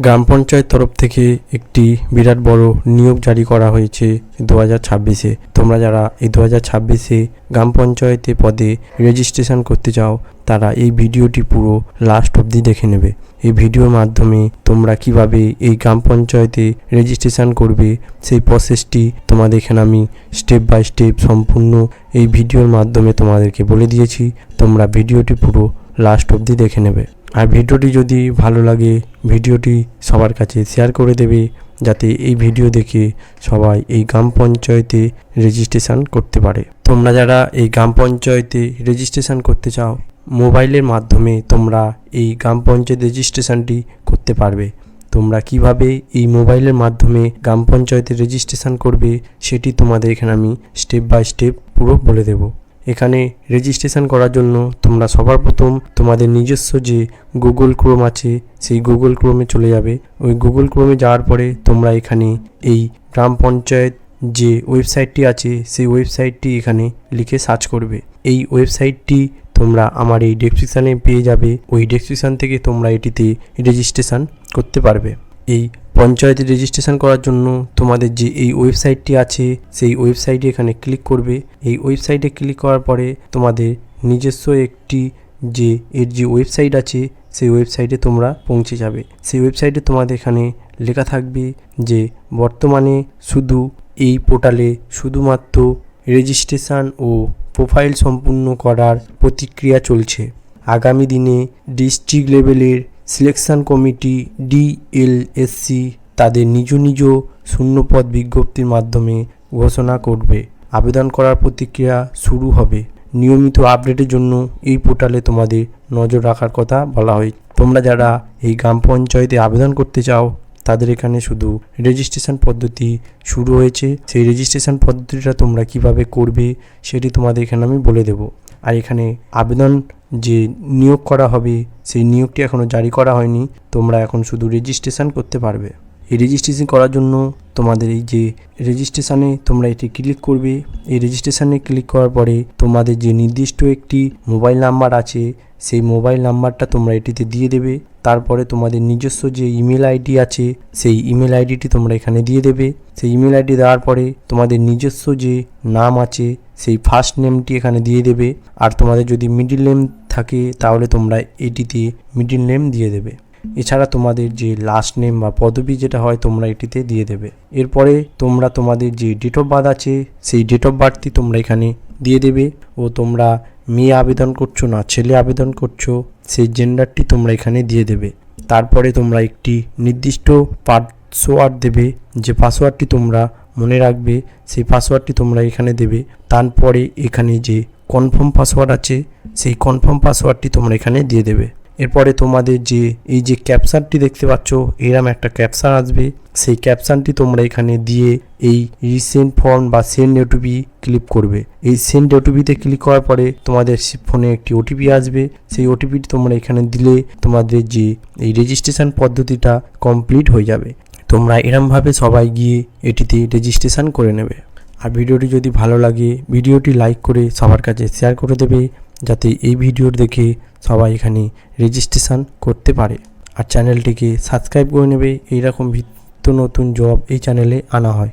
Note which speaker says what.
Speaker 1: গ্রাম পঞ্চায়েত তরফ থেকে একটি বিরাট বড় নিয়োগ জারি করা হয়েছে 2026-এ। তোমরা যারা এই 2026-এ গ্রাম পঞ্চায়েতে পদে রেজিস্ট্রেশন করতে চাও তারা এই ভিডিওটি পুরো লাস্ট অবধি দেখে নেবে। এই ভিডিওর মাধ্যমে তোমরা কিভাবে এই গ্রাম পঞ্চায়েতে রেজিস্ট্রেশন করবে সেই প্রসেসটি তোমাদের এখানে আমি স্টেপ বাই স্টেপ সম্পূর্ণ এই ভিডিওর মাধ্যমে তোমাদেরকে বলে দিয়েছি। তোমরা ভিডিওটি পুরো লাস্ট অবধি দেখে নেবে। আর ভিডিওটি যদি ভালো লাগে ভিডিওটি সবার কাছে শেয়ার করে দেবে, যাতে এই ভিডিও দেখে সবাই এই গ্রাম পঞ্চায়েতে রেজিস্ট্রেশন করতে পারে। তোমরা যারা এই গ্রাম পঞ্চায়েতে রেজিস্ট্রেশন করতে চাও মোবাইলের মাধ্যমে তোমরা এই গ্রাম পঞ্চায়েত রেজিস্ট্রেশনটি করতে পারবে। তোমরা কিভাবে এই মোবাইলের মাধ্যমে গ্রাম পঞ্চায়েতে রেজিস্ট্রেশন করবে সেটি তোমাদের এখানে আমি স্টেপ বাই স্টেপ পুরো বলে দেব। এখানে রেজিস্ট্রেশন করার জন্য তোমরা সবার প্রথম তোমাদের নিজস্ব যে গুগল ক্রোম আছে সেই গুগল ক্রোমে চলে যাবে। ওই গুগল ক্রোমে যাওয়ার পরে তোমরা এখানে এই গ্রাম পঞ্চায়েত যে ওয়েবসাইটটি আছে সেই ওয়েবসাইটটি এখানে লিখে সার্চ করবে। এই ওয়েবসাইটটি তোমরা আমার এই ডেসক্রিপশানে পেয়ে যাবে। ওই ডেসক্রিপশান থেকে তোমরা এটিতে রেজিস্ট্রেশন করতে পারবে। এই পঞ্চায়েতে রেজিস্ট্রেশন করার জন্য তোমাদের যে এই ওয়েবসাইটটি আছে সেই ওয়েবসাইটে এখানে ক্লিক করবে। এই ওয়েবসাইটে ক্লিক করার পরে তোমাদের নিজস্ব একটি যে ওয়েবসাইট আছে সেই ওয়েবসাইটে তোমরা পৌঁছে যাবে। সেই ওয়েবসাইটে তোমাদের এখানে লেখা থাকবে যে বর্তমানে শুধু এই পোর্টালে শুধুমাত্র রেজিস্ট্রেশন ও প্রোফাইল সম্পূর্ণ করার প্রতিক্রিয়া চলছে। আগামী দিনে ডিস্ট্রিক্ট লেভেলের সিলেকশন কমিটি ডিএলএসসি তাদের নিজ নিজ শূন্যপদ বিজ্ঞপ্তির মাধ্যমে ঘোষণা করবে। আবেদন করার প্রতিক্রিয়া শুরু হবে। নিয়মিত আপডেটের জন্য এই পোর্টালে তোমাদের নজর রাখার কথা বলা হয়। তোমরা যারা এই গ্রাম পঞ্চায়েতে আবেদন করতে চাও তাদের এখানে শুধু রেজিস্ট্রেশন পদ্ধতি শুরু হয়েছে। সেই রেজিস্ট্রেশন পদ্ধতিটা তোমরা কিভাবে করবে সেটি তোমাদের এখানে আমি বলে দেব। আর এখানে আবেদন যে নিয়োগ করা হবে সেই নিয়োগটি এখনও জারি করা হয়নি। তোমরা এখন শুধু রেজিস্ট্রেশন করতে পারবে। এই রেজিস্ট্রেশন করার জন্য তোমাদের এই যে রেজিস্ট্রেশনে তোমরা এটি ক্লিক করবে। এই রেজিস্ট্রেশনে ক্লিক করার পরে তোমাদের যে নির্দিষ্ট একটি মোবাইল নাম্বার আছে সেই মোবাইল নাম্বারটা তোমরা এটিতে দিয়ে দেবে। তারপরে তোমাদের নিজস্ব যে ইমেল আইডি আছে সেই ইমেল আইডিটি তোমরা এখানে দিয়ে দেবে। সেই ইমেল আইডি দেওয়ার পরে তোমাদের নিজস্ব যে নাম আছে সেই ফার্স্ট নেমটি এখানে দিয়ে দেবে। আর তোমাদের যদি মিডিল নেম থাকে তাহলে তোমরা এটিতে মিডিল নেম দিয়ে দেবে। এছাড়া তোমাদের যে লাস্ট নেম বা পদবি যেটা হয় তোমরা এটিতে দিয়ে দেবে। এরপরে তোমরা তোমাদের যে ডেট অফ বার্থ আছে সেই ডেট অফ বার্থটি তোমরা এখানে দিয়ে দেবে। ও তোমরা মেয়ে আবেদন করছো না ছেলে আবেদন করছো সেই জেন্ডারটি তোমরা এখানে দিয়ে দেবে। তারপরে তোমরা একটি নির্দিষ্ট পাসওয়ার্ড দেবে। যে পাসওয়ার্ডটি তোমরা মনে রাখবে সেই পাসওয়ার্ডটি তোমরা এখানে দেবে। তারপরে এখানে যে কনফার্ম পাসওয়ার্ড আছে সেই কনফার্ম পাসওয়ার্ডটি তোমরা এখানে দিয়ে দেবে। এরপরে তোমাদের যে এই যে ক্যাপশনটি দেখতে পাচ্ছ এরকম একটা ক্যাপশন আসবে। সেই ক্যাপশনটি তোমরা এখানে দিয়ে এই রিসেন্ট ফর্ম বা সেন্ড ওটিপি ক্লিক করবে। এই সেন্ড ওটিপিতে ক্লিক করার পরে তোমাদের ফোনে একটি ওটিপি আসবে। সেই ওটিপিটি তোমরা এখানে দিলে তোমাদের যে এই রেজিস্ট্রেশন পদ্ধতিটা কমপ্লিট হয়ে যাবে। তোমরা এরমভাবে সবাই গিয়ে এটিতে রেজিস্ট্রেশন করে নেবে। আর ভিডিওটি যদি ভালো লাগে ভিডিওটি লাইক করে সবার কাছে শেয়ার করে দেবে, যাতে এই ভিডিও দেখে সবাই এখানে রেজিস্ট্রেশন করতে পারে। আর চ্যানেলটিকে সাবস্ক্রাইব করে নেবে। এইরকম নিত্য নতুন জব এই চ্যানেলে আনা হয়।